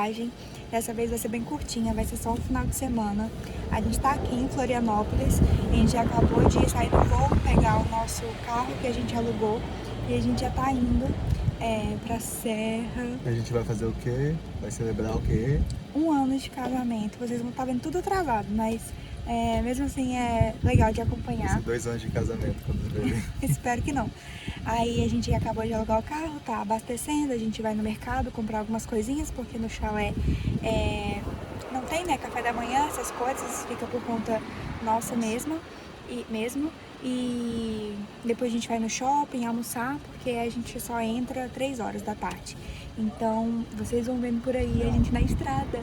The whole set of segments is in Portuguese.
viagem. Dessa vez vai ser bem curtinha, vai ser só um final de semana. A gente tá aqui em Florianópolis, a gente acabou de sair do voo, pegar o nosso carro que a gente alugou e a gente já tá indo pra Serra. A gente vai fazer o quê? Vai celebrar o quê? 1 ano de casamento. Vocês vão estar vendo tudo travado, mas mesmo assim é legal de acompanhar. 2 anos de casamento quando verem. Espero que não. Aí a gente acabou de alugar o carro, tá abastecendo, a gente vai no mercado comprar algumas coisinhas, porque no chalé não tem, né, café da manhã, essas coisas, fica por conta nossa mesmo. E depois a gente vai no shopping almoçar, porque a gente só entra 3 horas da tarde. Então, vocês vão vendo por aí a gente na estrada.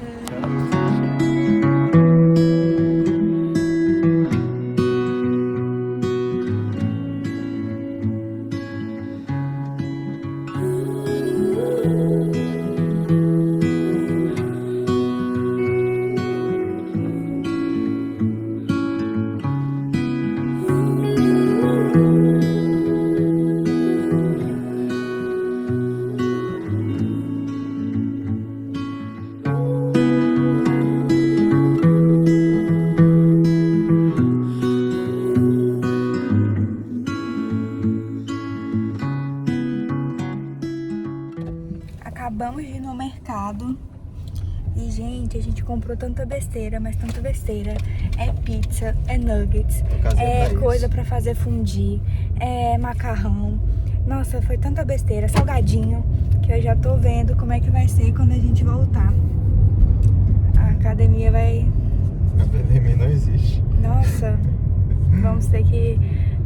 Acabamos de ir no mercado e, gente, a gente comprou tanta besteira, mas tanta besteira. É pizza, é nuggets, é coisa pra fazer fundir, é macarrão. Nossa, foi tanta besteira, salgadinho, que eu já tô vendo como é que vai ser quando a gente voltar. A academia vai... A academia não existe. Nossa, vamos ter que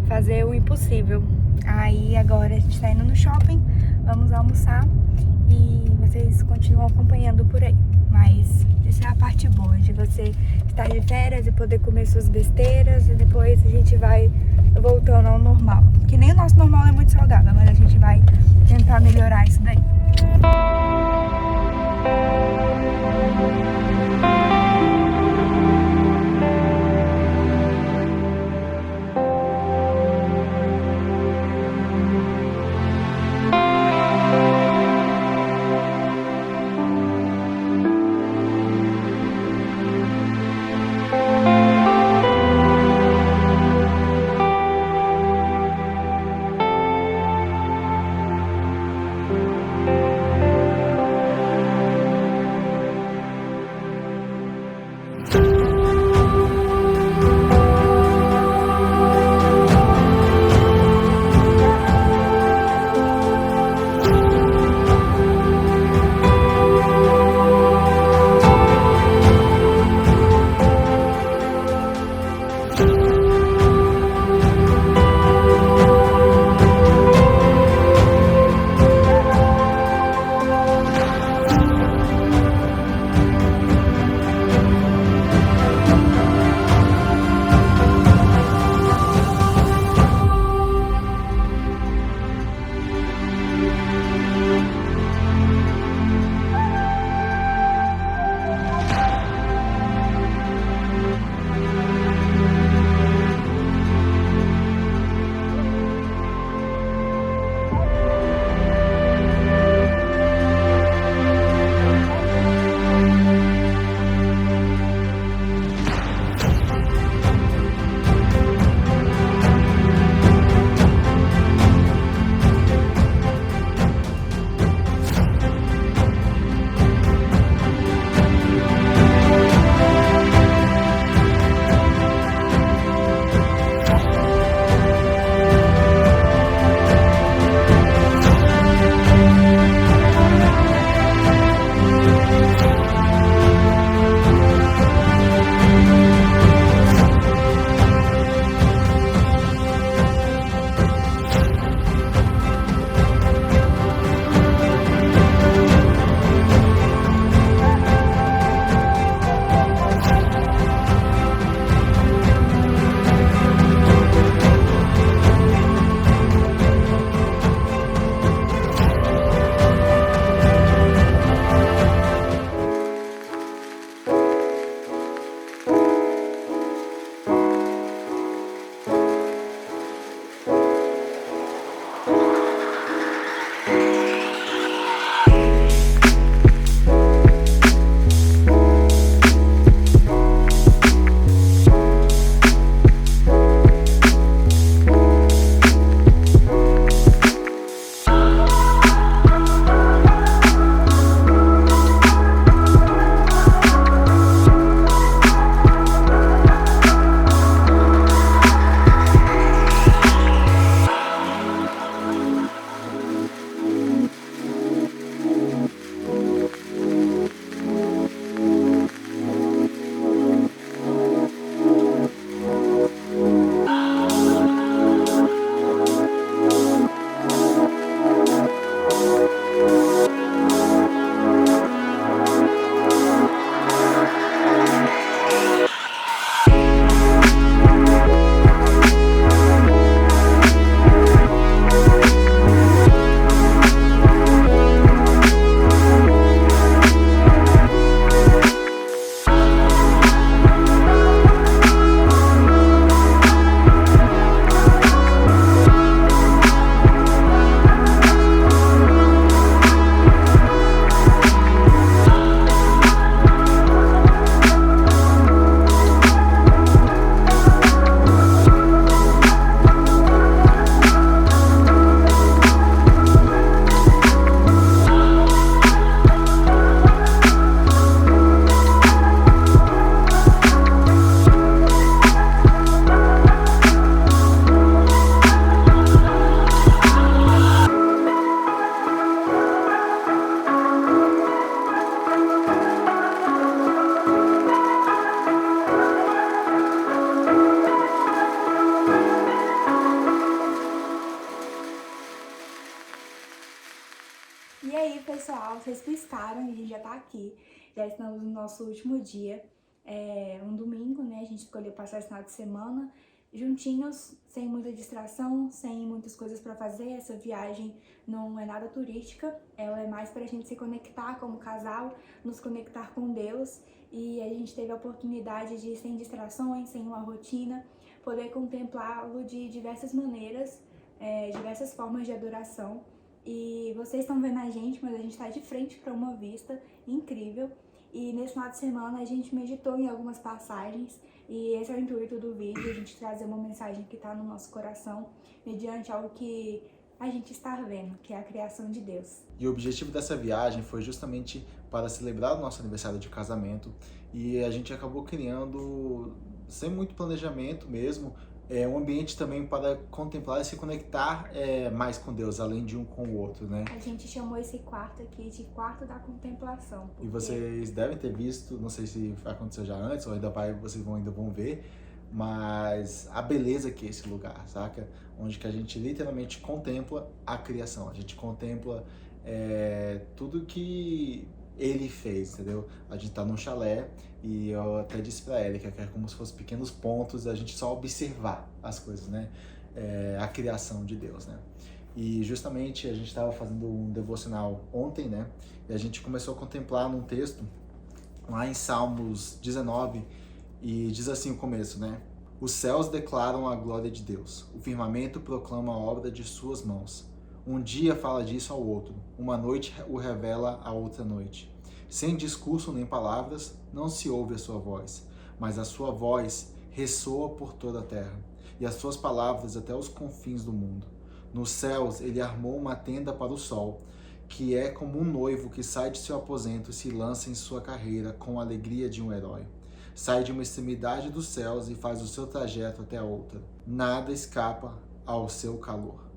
fazer o impossível. Aí agora a gente tá indo no shopping, vamos almoçar e vocês continuam acompanhando por aí. Mas essa é a parte boa de você estar de férias e poder comer suas besteiras e depois a gente vai voltando ao normal. Que nem o nosso normal é muito saudável, mas a gente vai tentar melhorar isso daí. aí, pessoal, vocês piscaram e a gente já tá aqui. Já estamos no nosso último dia. É um domingo, né? A gente escolheu passar esse final de semana juntinhos, sem muita distração, sem muitas coisas pra fazer. Essa viagem não é nada turística, ela é mais pra gente se conectar como casal, nos conectar com Deus. E a gente teve a oportunidade de, sem distrações, sem uma rotina, poder contemplá-lo de diversas maneiras, diversas formas de adoração. E vocês estão vendo a gente, mas a gente está de frente para uma vista incrível. E nesse final de semana a gente meditou em algumas passagens e esse é o intuito do vídeo, a gente trazer uma mensagem que está no nosso coração mediante algo que a gente está vendo, que é a criação de Deus. E o objetivo dessa viagem foi justamente para celebrar o nosso aniversário de casamento e a gente acabou criando, sem muito planejamento mesmo, um ambiente também para contemplar e se conectar mais com Deus, além de um com o outro, né? A gente chamou esse quarto aqui de quarto da contemplação. E vocês devem ter visto, não sei se aconteceu já antes ou vocês ainda vão ver, mas a beleza que é esse lugar, saca? Onde que a gente literalmente contempla a criação, a gente contempla tudo que ele fez, entendeu? A gente tá num chalé e eu até disse pra Erika que é como se fossem pequenos pontos, a gente só observar as coisas, né? A criação de Deus, né? E justamente a gente estava fazendo um devocional ontem, né? E a gente começou a contemplar num texto lá em Salmos 19 e diz assim o começo, né? Os céus declaram a glória de Deus, o firmamento proclama a obra de suas mãos. Um dia fala disso ao outro, uma noite o revela a outra noite. Sem discurso nem palavras, não se ouve a sua voz, mas a sua voz ressoa por toda a terra, e as suas palavras até os confins do mundo. Nos céus ele armou uma tenda para o sol, que é como um noivo que sai de seu aposento e se lança em sua carreira com a alegria de um herói. Sai de uma extremidade dos céus e faz o seu trajeto até a outra. Nada escapa ao seu calor.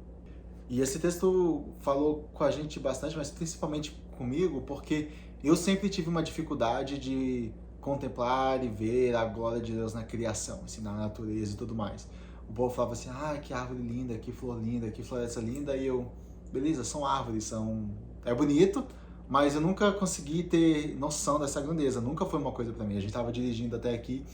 E esse texto falou com a gente bastante, mas principalmente comigo, porque eu sempre tive uma dificuldade de contemplar e ver a glória de Deus na criação, assim, na natureza e tudo mais. O povo falava assim, que árvore linda, que floresta linda, e eu, beleza, são árvores, é bonito, mas eu nunca consegui ter noção dessa grandeza, nunca foi uma coisa pra mim. A gente tava dirigindo até aqui,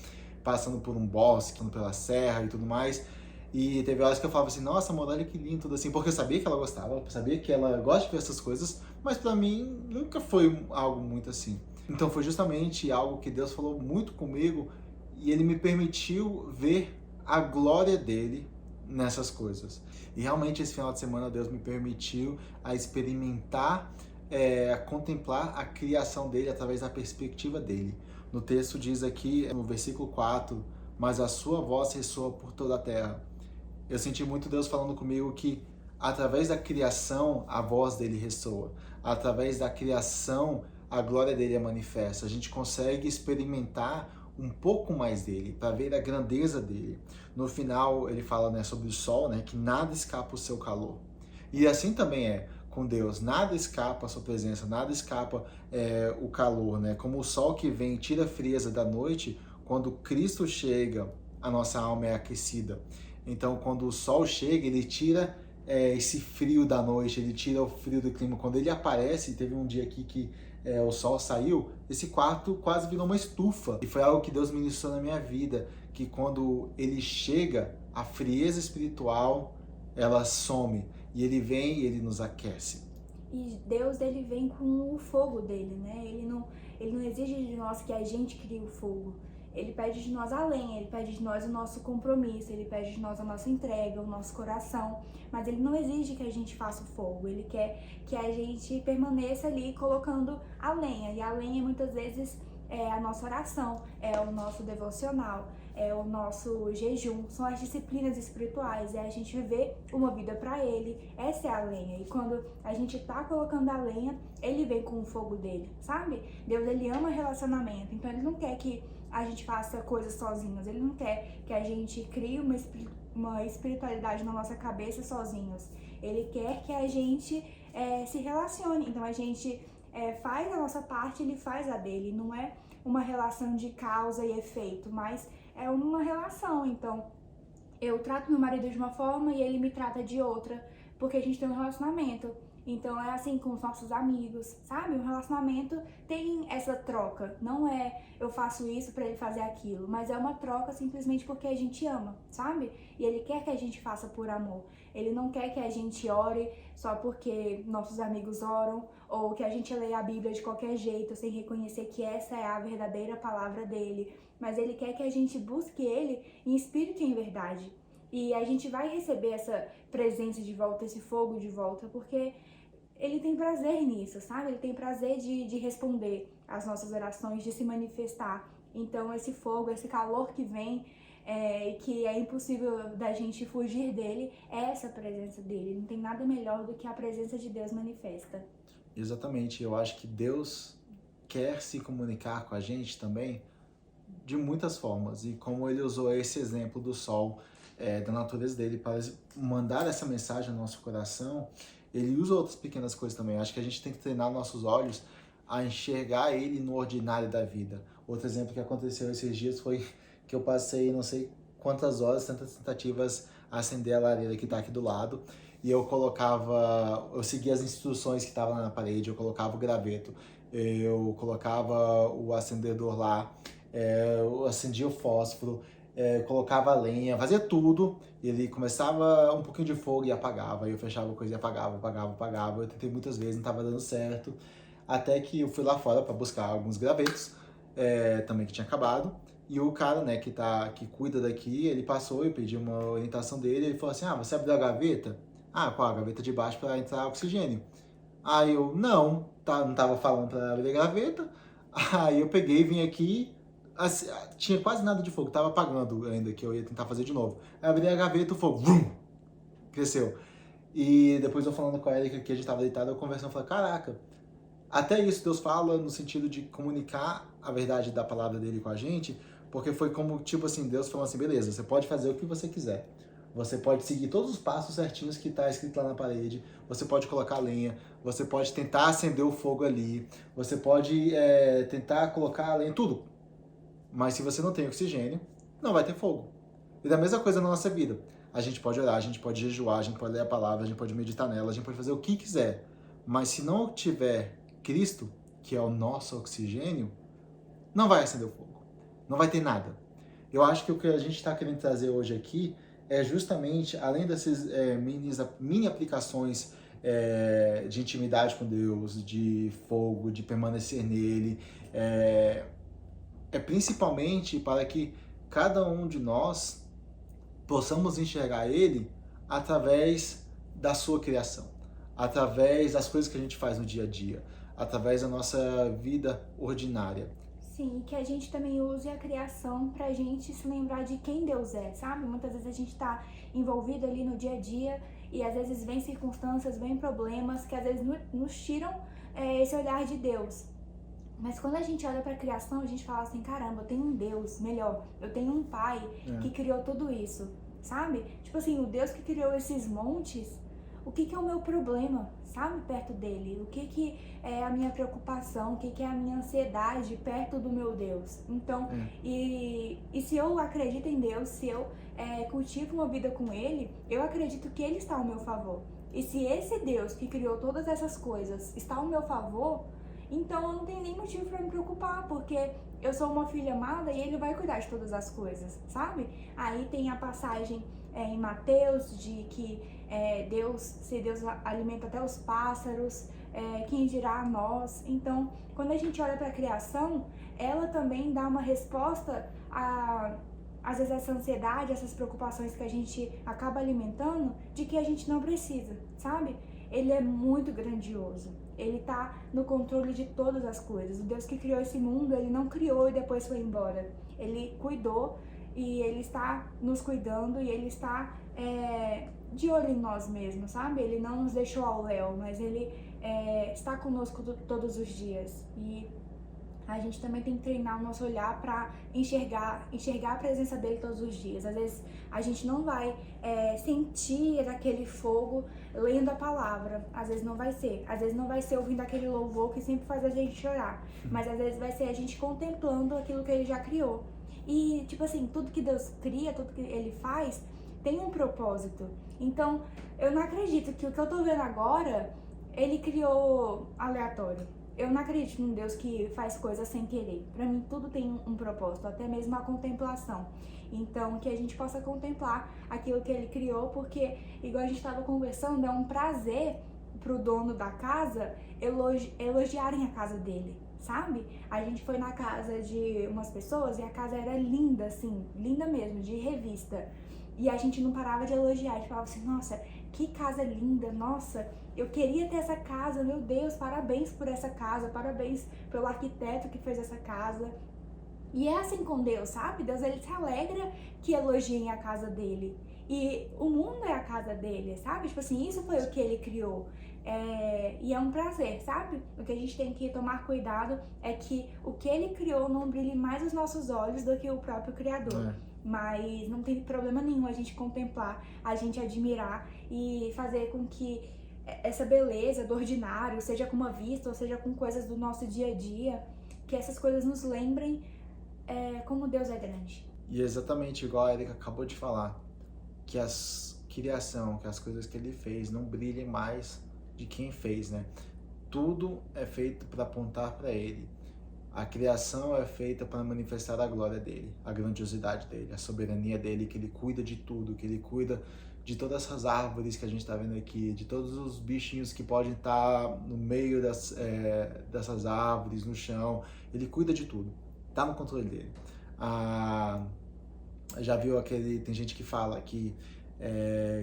passando por um bosque, passando pela serra e tudo mais, e teve horas que eu falava assim, nossa, amor, olha que lindo, tudo assim, porque eu sabia que ela gostava, eu sabia que ela gosta de ver essas coisas, mas pra mim nunca foi algo muito assim. Então foi justamente algo que Deus falou muito comigo e Ele me permitiu ver a glória dele nessas coisas. E realmente esse final de semana Deus me permitiu a experimentar, a contemplar a criação dele através da perspectiva dele. No texto diz aqui, no versículo 4, mas a sua voz ressoa por toda a terra. Eu senti muito Deus falando comigo que através da criação a voz dele ressoa. Através da criação a glória dele é manifesta. A gente consegue experimentar um pouco mais dele, para ver a grandeza dele. No final ele fala, né, sobre o sol, né, que nada escapa o seu calor. E assim também é com Deus, nada escapa a sua presença, nada escapa o calor, né? Como o sol que vem e tira a frieza da noite, quando Cristo chega, a nossa alma é aquecida. Então, quando o sol chega, ele tira esse frio da noite, ele tira o frio do clima. Quando ele aparece, teve um dia aqui que o sol saiu, esse quarto quase virou uma estufa. E foi algo que Deus ministrou na minha vida, que quando ele chega, a frieza espiritual, ela some. E ele vem e ele nos aquece. E Deus, ele vem com o fogo dele, né? Ele não exige de nós que a gente crie o fogo. Ele pede de nós a lenha, ele pede de nós o nosso compromisso, ele pede de nós a nossa entrega, o nosso coração, mas ele não exige que a gente faça o fogo, ele quer que a gente permaneça ali colocando a lenha, e a lenha muitas vezes é a nossa oração, é o nosso devocional, é o nosso jejum, são as disciplinas espirituais, é a gente viver uma vida para ele, essa é a lenha. E quando a gente tá colocando a lenha, ele vem com o fogo dele, sabe? Deus, ele ama relacionamento, então ele não quer que a gente faça coisas sozinhos, ele não quer que a gente crie uma espiritualidade na nossa cabeça sozinhos, ele quer que a gente se relacione, então a gente faz a nossa parte, ele faz a dele, não é uma relação de causa e efeito, mas é uma relação. Então eu trato meu marido de uma forma e ele me trata de outra, porque a gente tem um relacionamento. Então é assim com os nossos amigos, sabe? Um relacionamento tem essa troca. Não é eu faço isso pra ele fazer aquilo, mas é uma troca simplesmente porque a gente ama, sabe? E ele quer que a gente faça por amor. Ele não quer que a gente ore só porque nossos amigos oram, ou que a gente leia a Bíblia de qualquer jeito, sem reconhecer que essa é a verdadeira palavra dele. Mas ele quer que a gente busque ele em espírito e em verdade. E a gente vai receber essa presença de volta, esse fogo de volta, porque ele tem prazer nisso, sabe? Ele tem prazer de responder às nossas orações, de se manifestar. Então esse fogo, esse calor que vem, que é impossível da gente fugir dele, é essa presença dele. Não tem nada melhor do que a presença de Deus manifesta. Exatamente, eu acho que Deus quer se comunicar com a gente também de muitas formas. E como ele usou esse exemplo do sol, da natureza dele, para mandar essa mensagem ao nosso coração, ele usa outras pequenas coisas também. Acho que a gente tem que treinar nossos olhos a enxergar ele no ordinário da vida. Outro exemplo que aconteceu esses dias foi que eu passei não sei quantas horas, tantas tentativas a acender a lareira que está aqui do lado, e eu seguia as instruções que estavam lá na parede, eu colocava o graveto, eu colocava o acendedor lá, eu acendia o fósforo, colocava a lenha, fazia tudo, e ele começava um pouquinho de fogo e apagava, eu fechava a coisa e apagava, eu tentei muitas vezes, não estava dando certo, até que eu fui lá fora para buscar alguns gravetos, também que tinha acabado, e o cara, né, que cuida daqui, ele passou, eu pedi uma orientação dele, ele falou assim, você abriu a gaveta? Qual a gaveta de baixo para entrar oxigênio? Aí eu, não tava falando para abrir a gaveta, aí eu peguei, vim aqui, tinha quase nada de fogo, tava apagando ainda, que eu ia tentar fazer de novo. Aí abri a gaveta, o fogo, vrum, cresceu. E depois eu falando com a Erika, que a gente tava deitado, eu conversando, eu falei, caraca, até isso Deus fala no sentido de comunicar a verdade da palavra dele com a gente, porque foi como, tipo assim, Deus falou assim, beleza, você pode fazer o que você quiser. Você pode seguir todos os passos certinhos que está escrito lá na parede, você pode colocar lenha, você pode tentar acender o fogo ali, você pode tentar colocar a lenha, tudo. Mas se você não tem oxigênio, não vai ter fogo. E da mesma coisa na nossa vida. A gente pode orar, a gente pode jejuar, a gente pode ler a palavra, a gente pode meditar nela, a gente pode fazer o que quiser. Mas se não tiver Cristo, que é o nosso oxigênio, não vai acender o fogo. Não vai ter nada. Eu acho que o que a gente está querendo trazer hoje aqui é justamente, além dessas mini aplicações de intimidade com Deus, de fogo, de permanecer nele, principalmente para que cada um de nós possamos enxergar ele através da sua criação, através das coisas que a gente faz no dia a dia, através da nossa vida ordinária. Sim, que a gente também use a criação pra gente se lembrar de quem Deus é, sabe? Muitas vezes a gente tá envolvido ali no dia a dia e às vezes vem circunstâncias, vem problemas que às vezes nos tiram esse olhar de Deus. Mas quando a gente olha pra criação, a gente fala assim, caramba, eu tenho um Deus, melhor, eu tenho um Pai que criou tudo isso, sabe? Tipo assim, o Deus que criou esses montes, o que é o meu problema, sabe, perto dele? O que é a minha preocupação, o que é a minha ansiedade perto do meu Deus? Então, e se eu acredito em Deus, se eu cultivo uma vida com Ele, eu acredito que Ele está ao meu favor. E se esse Deus que criou todas essas coisas está ao meu favor, então eu não tenho nem motivo para me preocupar, porque eu sou uma filha amada e Ele vai cuidar de todas as coisas, sabe? Aí tem a passagem em Mateus de que se Deus alimenta até os pássaros, quem dirá a nós? Então, quando a gente olha para a criação, ela também dá uma resposta às vezes essa ansiedade, essas preocupações que a gente acaba alimentando, de que a gente não precisa, sabe? Ele é muito grandioso, ele tá no controle de todas as coisas. O Deus que criou esse mundo, ele não criou e depois foi embora. Ele cuidou e ele está nos cuidando e ele está de olho em nós mesmos, sabe? Ele não nos deixou ao léu, mas ele está conosco todos os dias. E a gente também tem que treinar o nosso olhar para enxergar a presença dele todos os dias. Às vezes a gente não vai sentir aquele fogo lendo a palavra, às vezes não vai ser ouvindo aquele louvor que sempre faz a gente chorar, mas às vezes vai ser a gente contemplando aquilo que ele já criou. E tipo assim, tudo que Deus cria, tudo que ele faz tem um propósito. Então eu não acredito que o que eu tô vendo agora ele criou aleatório. Eu não acredito num Deus que faz coisas sem querer. Para mim, tudo tem um propósito, até mesmo a contemplação. Então, que a gente possa contemplar aquilo que ele criou, porque, igual a gente estava conversando, é um prazer pro dono da casa elogiarem a casa dele, sabe? A gente foi na casa de umas pessoas e a casa era linda, assim, linda mesmo, de revista. E a gente não parava de elogiar, a gente falava assim, nossa, que casa linda, nossa, eu queria ter essa casa, meu Deus, parabéns por essa casa, parabéns pelo arquiteto que fez essa casa. E é assim com Deus, sabe? Deus, ele se alegra que elogiem a casa dele. E o mundo é a casa dele, sabe? Tipo assim, isso foi o que ele criou. E é um prazer, sabe? O que a gente tem que tomar cuidado é que o que ele criou não brilhe mais os nossos olhos do que o próprio Criador. Mas não tem problema nenhum a gente contemplar, a gente admirar e fazer com que essa beleza do ordinário, seja com uma vista ou seja com coisas do nosso dia a dia, que essas coisas nos lembrem como Deus é grande. E exatamente igual a Erika acabou de falar, que a criação, que as coisas que ele fez não brilhem mais de quem fez, né? Tudo é feito para apontar para ele. A criação é feita para manifestar a glória dele, a grandiosidade dele, a soberania dele, que ele cuida de tudo, que ele cuida de todas essas árvores que a gente está vendo aqui, de todos os bichinhos que podem estar no meio dessas árvores, no chão. Ele cuida de tudo, está no controle dele. Já viu tem gente que fala que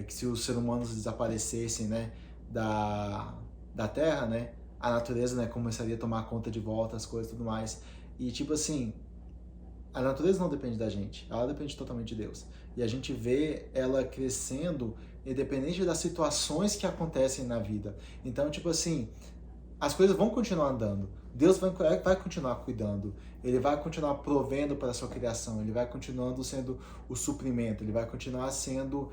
se os seres humanos desaparecessem, né, da Terra, né, a natureza, né, começaria a tomar conta de volta, as coisas e tudo mais. E tipo assim, a natureza não depende da gente, ela depende totalmente de Deus. E a gente vê ela crescendo independente das situações que acontecem na vida. Então, tipo assim, as coisas vão continuar andando. Deus vai continuar cuidando. Ele vai continuar provendo para a sua criação. Ele vai continuando sendo o suprimento. Ele vai continuar sendo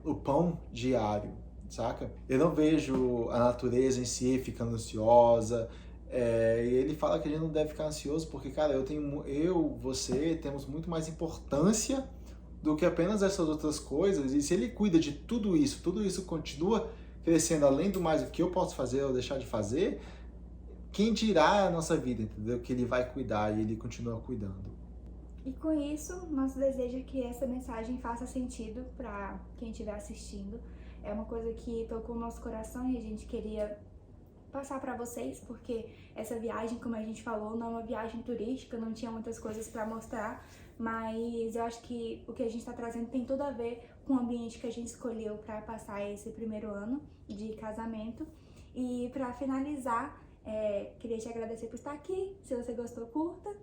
o pão diário, saca? Eu não vejo a natureza em si ficando ansiosa. E ele fala que a gente não deve ficar ansioso porque, cara, você temos muito mais importância do que apenas essas outras coisas. E se ele cuida de tudo isso continua crescendo além do mais o que eu posso fazer ou deixar de fazer, quem dirá a nossa vida, entendeu? Que ele vai cuidar e ele continua cuidando. E com isso, nosso desejo é que essa mensagem faça sentido para quem estiver assistindo. É uma coisa que tocou o nosso coração e a gente queria passar para vocês, porque essa viagem, como a gente falou, não é uma viagem turística, não tinha muitas coisas para mostrar, mas eu acho que o que a gente está trazendo tem tudo a ver com o ambiente que a gente escolheu para passar esse primeiro ano de casamento. E para finalizar, queria te agradecer por estar aqui. Se você gostou, curta.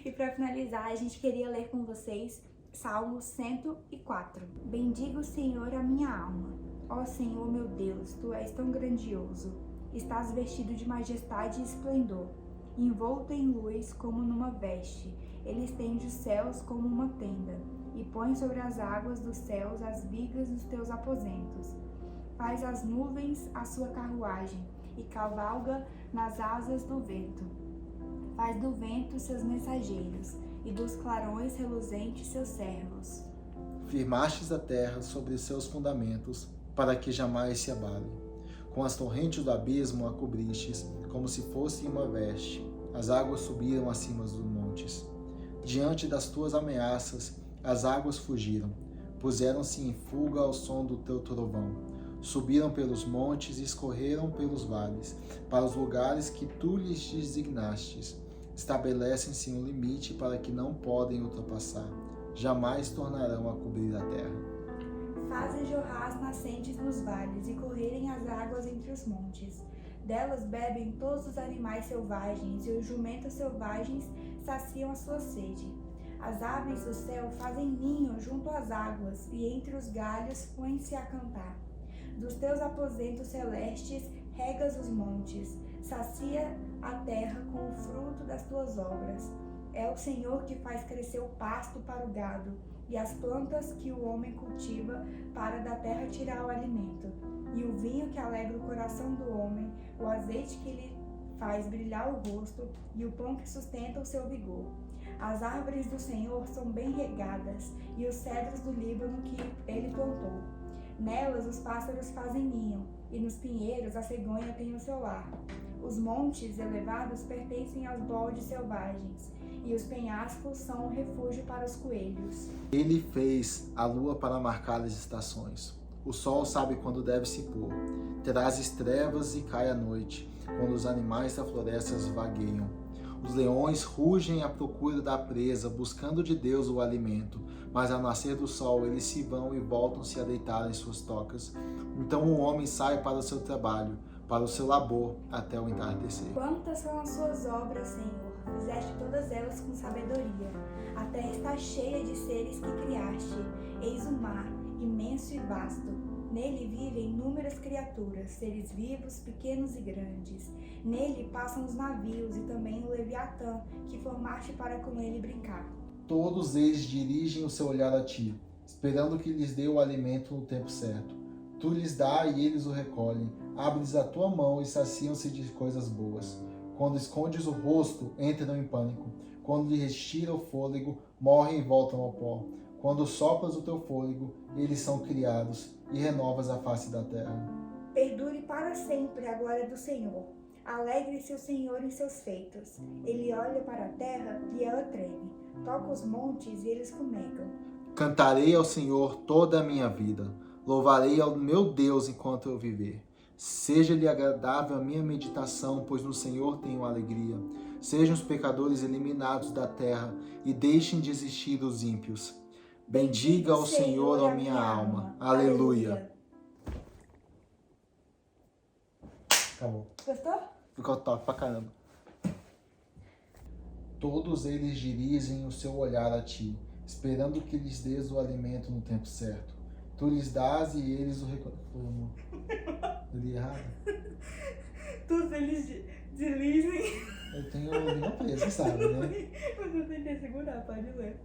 E para finalizar, a gente queria ler com vocês Salmo 104. Bendiga o Senhor a minha alma. Ó Senhor meu Deus, Tu és tão grandioso. Estás vestido de majestade e esplendor, envolto em luz como numa veste. Ele estende os céus como uma tenda e põe sobre as águas dos céus as vigas dos Teus aposentos. Faz as nuvens a sua carruagem e cavalga nas asas do vento. Faz do vento seus mensageiros e dos clarões reluzentes seus servos. Firmastes a terra sobre seus fundamentos, para que jamais se abale. Com as torrentes do abismo a cobristes, como se fosse uma veste. As águas subiram acima dos montes. Diante das tuas ameaças, as águas fugiram. Puseram-se em fuga ao som do teu trovão. Subiram pelos montes e escorreram pelos vales, para os lugares que tu lhes designastes. Estabelecem-se um limite para que não podem ultrapassar. Jamais tornarão a cobrir a terra. Fazem jorrar as nascentes nos vales e correrem as águas entre os montes. Delas bebem todos os animais selvagens, e os jumentos selvagens saciam a sua sede. As aves do céu fazem ninho junto às águas, e entre os galhos põem-se a cantar. Dos teus aposentos celestes regas os montes, sacia a terra com o fruto das tuas obras. É o Senhor que faz crescer o pasto para o gado, e as plantas que o homem cultiva para da terra tirar o alimento. E o vinho que alegra o coração do homem, o azeite que lhe faz brilhar o rosto, e o pão que sustenta o seu vigor. As árvores do Senhor são bem regadas, e os cedros do Líbano que ele plantou. Nelas os pássaros fazem ninho, e nos pinheiros a cegonha tem o seu lar. Os montes elevados pertencem aos bodes selvagens, e os penhascos são um refúgio para os coelhos. Ele fez a lua para marcar as estações. O sol sabe quando deve se pôr. Traz trevas e cai a noite, quando os animais da floresta vagueiam. Os leões rugem à procura da presa, buscando de Deus o alimento. Mas ao nascer do sol, eles se vão e voltam-se a deitar em suas tocas. Então o homem sai para o seu trabalho, para o seu labor, até o entardecer. Quantas são as suas obras, Senhor? Fizeste todas elas com sabedoria. A terra está cheia de seres que criaste. Eis o mar, imenso e vasto. Nele vivem inúmeras criaturas, seres vivos, pequenos e grandes. Nele passam os navios e também o Leviatã, que formaste para com ele brincar. Todos eles dirigem o seu olhar a ti, esperando que lhes dê o alimento no tempo certo. Tu lhes dá e eles o recolhem. Abres a tua mão e saciam-se de coisas boas. Quando escondes o rosto, entram em pânico. Quando lhes retira o fôlego, morrem e voltam ao pó. Quando sopras o teu fôlego, eles são criados e renovas a face da terra. Perdure para sempre a glória do Senhor. Alegre-se o Senhor em seus feitos. Ele olha para a terra e ela treme. Toca os montes e eles fumegam. Cantarei ao Senhor toda a minha vida. Louvarei ao meu Deus enquanto eu viver. Seja-lhe agradável a minha meditação, pois no Senhor tenho alegria. Sejam os pecadores eliminados da terra e deixem de existir os ímpios. Bendiga ao Senhor, ó minha alma. Aleluia. Acabou. Gostou? Ficou top pra caramba. Todos eles dirigem o seu olhar a ti, esperando que lhes dês o alimento no tempo certo. Tu lhes dás e eles o recolhem. Eu li errado? Todos eles dirigem. Eu tenho língua presa, sabe, né? Mas eu tentei segurar, pode ler.